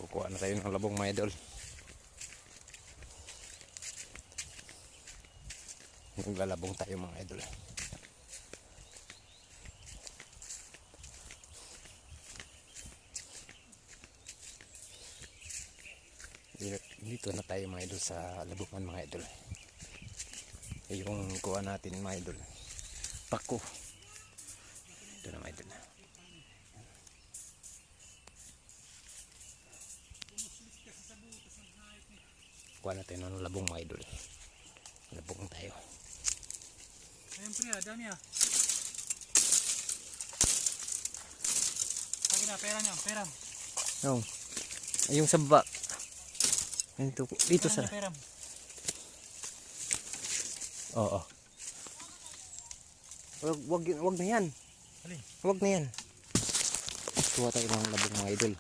Kukuha na tayo ng labong mga idol. Naglalabong tayo mga idol. Dito na tayo mga idol sa labungan mga idol. Yung kuha natin mga idol, pako. Ito na mga idol. Kuha natin ng labong mga idol. Labong tayo. Siyempre dami Pagin na, pera niya, pera. Oh. Yung sa baba. Dito sa. Pera. Oo. Wag na yan. Alin? Wag na yan. Kuha tayo ng labong mga idol.